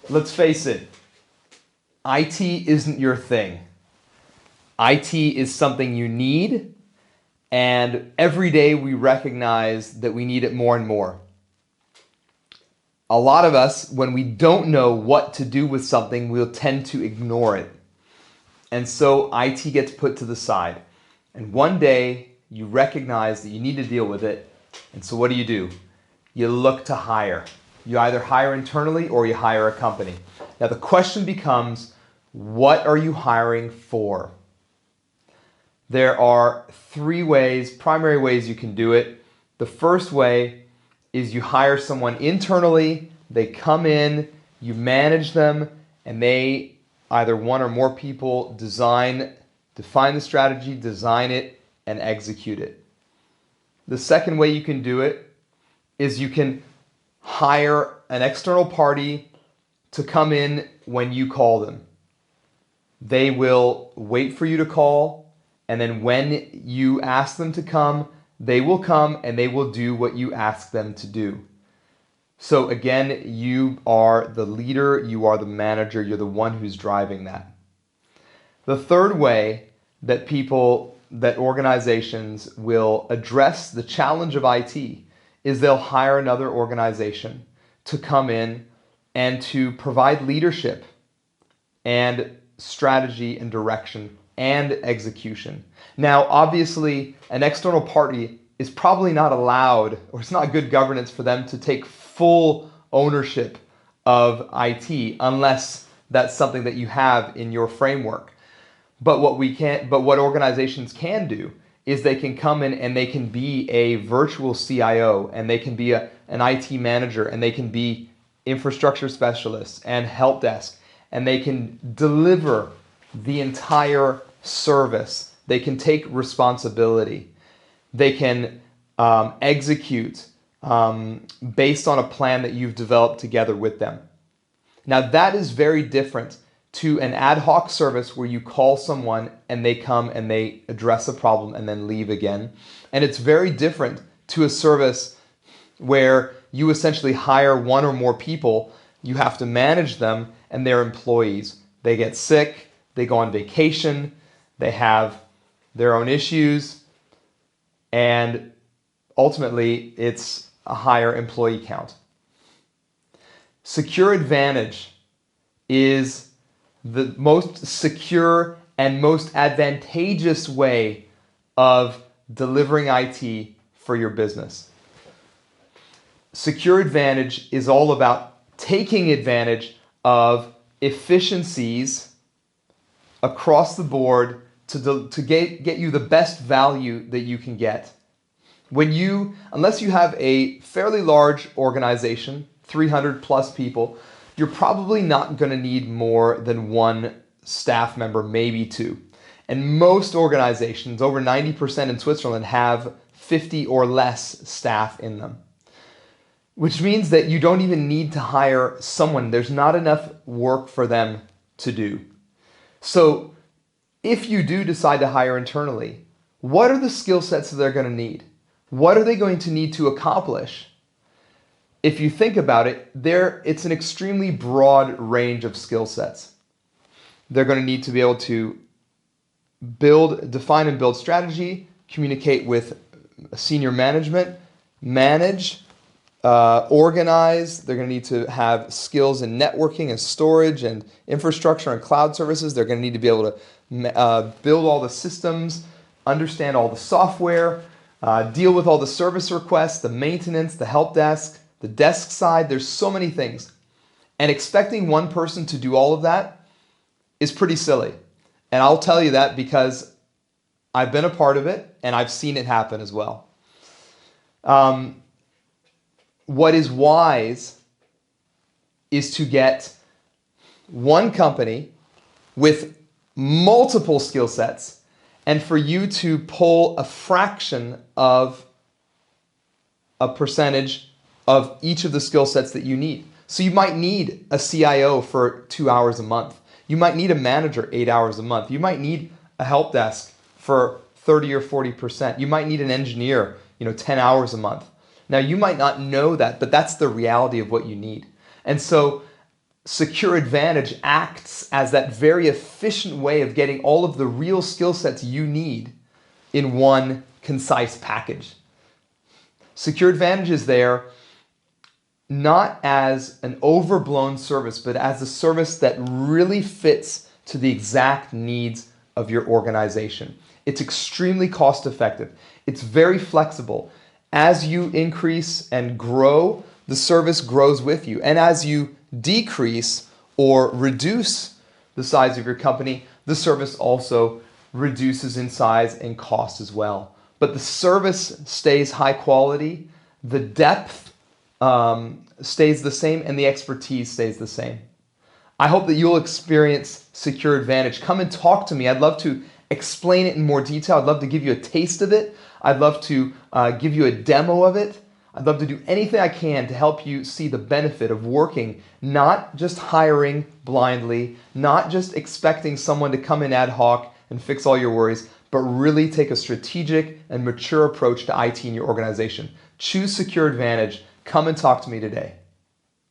let's face it, IT isn't your thing. IT is something you need, and every day we recognize that we need it more and more. A lot of us, when we don't know what to do with something, we'll tend to ignore it. And so IT gets put to the side. And one day you recognize that you need to deal with it. And so what do? You look to hire. You either hire internally or you hire a company. Now the question becomes, what are you hiring for? There are three primary ways you can do it. The first way is you hire someone internally, they come in, you manage them, and they, either one or more people, define the strategy, design it, and execute it. The second way you can do it is you can hire an external party to come in when you call them. They will wait for you to call, and then when you ask them to come, they will come and they will do what you ask them to do. So again, you are the leader, you are the manager, you're the one who's driving that. The third way that organizations will address the challenge of IT is they'll hire another organization to come in and to provide leadership and strategy and direction and execution. Now, obviously, an external party is probably not allowed, or it's not good governance for them to take full ownership of IT unless that's something that you have in your framework. But what organizations can do is they can come in and they can be a virtual CIO, and they can be an IT manager, and they can be infrastructure specialists and help desk, and they can deliver the entire service. They can take responsibility. They can execute based on a plan that you've developed together with them. Now that is very different to an ad hoc service where you call someone and they come and they address a problem and then leave again. And it's very different to a service where you essentially hire one or more people, you have to manage them, and they're employees. They get sick, they go on vacation, they have their own issues, and ultimately it's a higher employee count. Secure Advantage is the most secure and most advantageous way of delivering IT for your business. Secure Advantage is all about taking advantage of efficiencies across the board to get you the best value that you can get. Unless you have a fairly large organization, 300 plus people, you're probably not going to need more than one staff member, maybe two. And most organizations, over 90% in Switzerland, have 50 or less staff in them, which means that you don't even need to hire someone. There's not enough work for them to do. So if you do decide to hire internally, what are the skill sets that they're going to need? What are they going to need to accomplish? If you think about it, it's an extremely broad range of skill sets. They're going to need to be able to define and build strategy, communicate with senior management, manage, organize. They're going to need to have skills in networking and storage and infrastructure and cloud services. They're going to need to be able to build all the systems, understand all the software, deal with all the service requests, the maintenance, the help desk, the desk side. There's so many things. And expecting one person to do all of that is pretty silly. And I'll tell you that because I've been a part of it and I've seen it happen as well. What is wise is to get one company with multiple skill sets and for you to pull a fraction of a percentage of each of the skill sets that you need. So you might need a CIO for 2 hours a month. You might need a manager 8 hours a month. You might need a help desk for 30 or 40%. You might need an engineer, 10 hours a month. Now you might not know that, but that's the reality of what you need. And so Secure Advantage acts as that very efficient way of getting all of the real skill sets you need in one concise package. Secure Advantage is there not as an overblown service, but as a service that really fits to the exact needs of your organization. It's extremely cost effective. It's very flexible. As you increase and grow, the service grows with you. And as you decrease or reduce the size of your company, the service also reduces in size and cost as well. But the service stays high quality, the depth stays the same, and the expertise stays the same. I hope that you'll experience Secure Advantage. Come and talk to me. I'd love to explain it in more detail. I'd love to give you a taste of it. I'd love to give you a demo of it. I'd love to do anything I can to help you see the benefit of working, not just hiring blindly, not just expecting someone to come in ad hoc and fix all your worries, but really take a strategic and mature approach to IT in your organization. Choose Secure Advantage. Come and talk to me today.